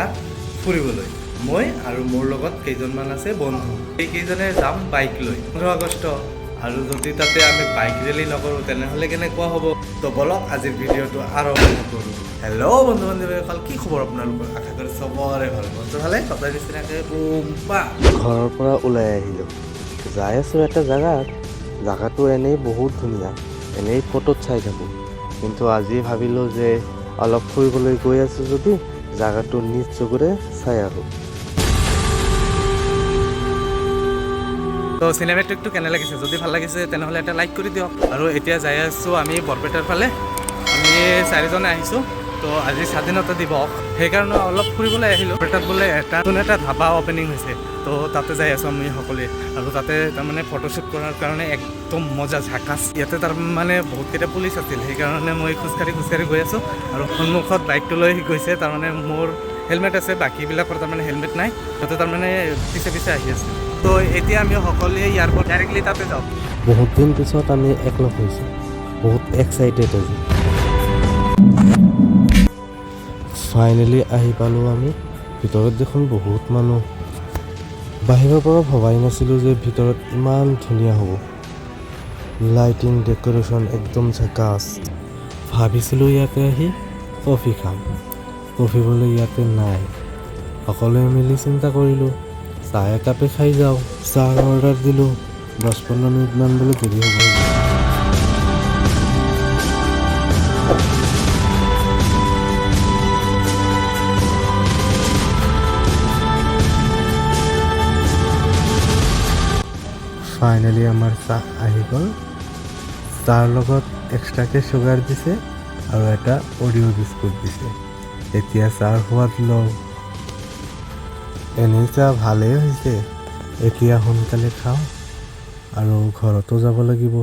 জাগাত ফুৰিবলৈ মই আৰু মোৰ লগত কেইজনমান আছে বন্ধু এইকেইজনে যাম বাইক লৈ 15 আগষ্ট আৰু যদি তাতে আমি বাইক ৰেলী নকৰোঁ তেনেহ'লে কেনেকুৱা হ'ব তো বলক আজিৰ ভিডিঅ'টো আৰম্ভ কৰোঁ হেল্ল' বন্ধু বান্ধৱীসকল কি খবৰ আপোনালোকৰ আশা কৰি চবৰে ভাল বন্ধু ভালে সদায় নিচিনাকৈ বুম্বা ঘৰৰ পৰা ওলাই আহিলোঁ যাই আছোঁ এটা জাগাটো এনেই বহুত ধুনীয়া এনেই ফটোত চাই থাকোঁ কিন্তু আজি ভাবিলোঁ যে অলপ ফুৰিবলৈ গৈ আছোঁ যদি জাগাটো নিজ চকুৰে চাই আহোঁ তো চিনেমেটিকটো কেনে লাগিছে যদি ভাল লাগিছে তেনেহ'লে এটা লাইক কৰি দিয়ক আৰু এতিয়া যাই আছোঁ আমি বৰপেটাৰ ফালে আমি 4জনে আহিছোঁ তো আজি স্বাধীনতা দিৱস সেইকাৰণে অলপ ফুৰিবলৈ আহিলোঁ বৰপেটাত বোলে এটা ধাবা অপেনিং হৈছে তো তাতে যাই আছোঁ আমি সকলোৱে আৰু তাতে তাৰমানে ফটোশ্বুট কৰাৰ কাৰণে একদম মজা ঝাকাছ ইয়াতে তাৰমানে বহুতকেইটা পুলিচ আছিল সেইকাৰণে মই খোজকাঢ়ি গৈ আছোঁ আৰু সন্মুখত বাইকটো লৈ গৈছে তাৰমানে মোৰ হেলমেট আছে বাকীবিলাকৰ তাৰমানে হেলমেট নাই সিহঁতে তাৰমানে পিছে আহি আছে তো এতিয়া আমি সকলোৱে ইয়াৰ পৰা ডাইৰেক্টলি তাতে যাওঁ বহুত দিন পিছত আমি একলগ হৈছোঁ বহুত এক্সাইটেড আজি ফাইনেলি আহি পালোঁ আমি ভিতৰত দেখোন বহুত মানুহ বাহিৰৰ পৰা ভবাই নাছিলোঁ যে ভিতৰত ইমান ধুনীয়া হ'ব লাইটিং ডেক'ৰেশ্যন একদম ঝাকাছ ভাবিছিলোঁ ইয়াতে আহি কফি খাম কফি বোলে ইয়াতে নাই সকলোৱে মিলি চিন্তা কৰিলোঁ চাহ একাপে খাই যাওঁ চাহ অৰ্ডাৰ দিলোঁ 10-15 মিনিটমান বোলে দেৰি হ'ব ফাইনেলি আমাৰ চাহ আহি গ'ল চাহৰ লগত এক্সট্ৰাকৈ চুগাৰ দিছে আৰু এটা অৰিঅ' বিস্কুট দিছে এতিয়া চাহৰ সোৱাদ লওঁ এনেই চাহ ভালেই হৈছে এতিয়া সোনকালে খাওঁ আৰু ঘৰতো যাব লাগিব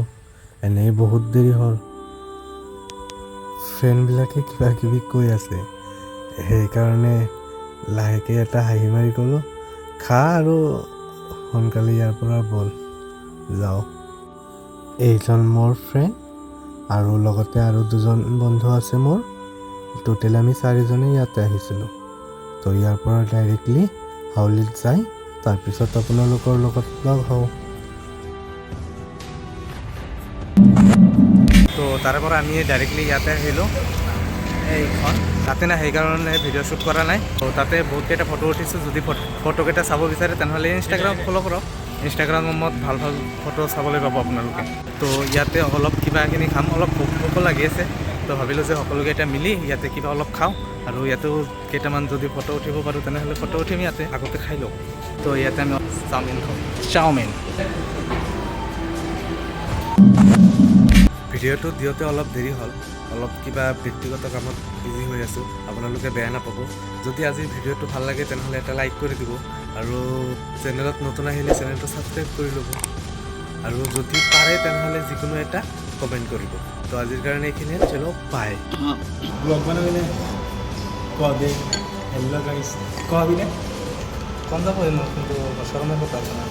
এনেই বহুত দেৰি হ'ল ফ্ৰেণ্ডবিলাকে কিবা কিবি কৈ আছে সেইকাৰণে লাহেকৈ এটা হাঁহি মাৰি ক'লোঁ খা আৰু সোনকালে ইয়াৰ পৰা বল যাওঁ এইজন মোৰ ফ্ৰেণ্ড আৰু লগতে আৰু 2জন বন্ধু আছে মোৰ টোটেল আমি 4জনে ইয়াতে আহিছিলোঁ তো ইয়াৰ পৰা ডাইৰেক্টলি হাউলিত যাই তাৰপিছত আপোনালোকৰ লগত লগ হওঁ তো তাৰে পৰা আমি ডাইৰেক্টলি ইয়াতে আহিলোঁ এইখন তাতে নাই সেইকাৰণে ভিডিঅ' শ্বুট কৰা নাই তো তাতে বহুতকেইটা ফটো উঠিছোঁ যদি ফটোকেইটা চাব বিচাৰে তেনেহ'লে ইনষ্টাগ্ৰাম ফ'ল' কৰক ইনষ্টাগ্ৰামত ভাল ফটো চাবলৈ পাব আপোনালোকে তো ইয়াতে অলপ কিবাখিনি খাম অলপ ভোক লাগি আছে তো ভাবিলোঁ যে সকলোকেইটা মিলি ইয়াতে কিবা অলপ খাওঁ আৰু ইয়াতেও কেইটামান যদি ফটো উঠিব পাৰোঁ তেনেহ'লে ফটো উঠিম ইয়াতে আগতে খাই লওঁ তো ইয়াতে আমি চাওমিন খাওঁ ভিডিঅ'টো দিওঁতে অলপ দেৰি হ'ল অলপ কিবা ব্যক্তিগত কামত বিজি হৈ আছোঁ আপোনালোকে বেয়া নাপাব যদি আজি ভিডিঅ'টো ভাল লাগে তেনেহ'লে এটা লাইক কৰি দিব আৰু চেনেলত নতুন আহিলে চেনেলটো ছাবস্ক্ৰাইব কৰি ল'ব আৰু যদি পাৰে তেনেহ'লে যিকোনো এটা কমেণ্ট কৰিব তো আজিৰ কাৰণে এইখিনিয়ে চলো বাই ব্লগ বনাবিনে কবে হেল্ল গাইস কবিনে কম যাব কিন্তু শৰমে কথা আছে না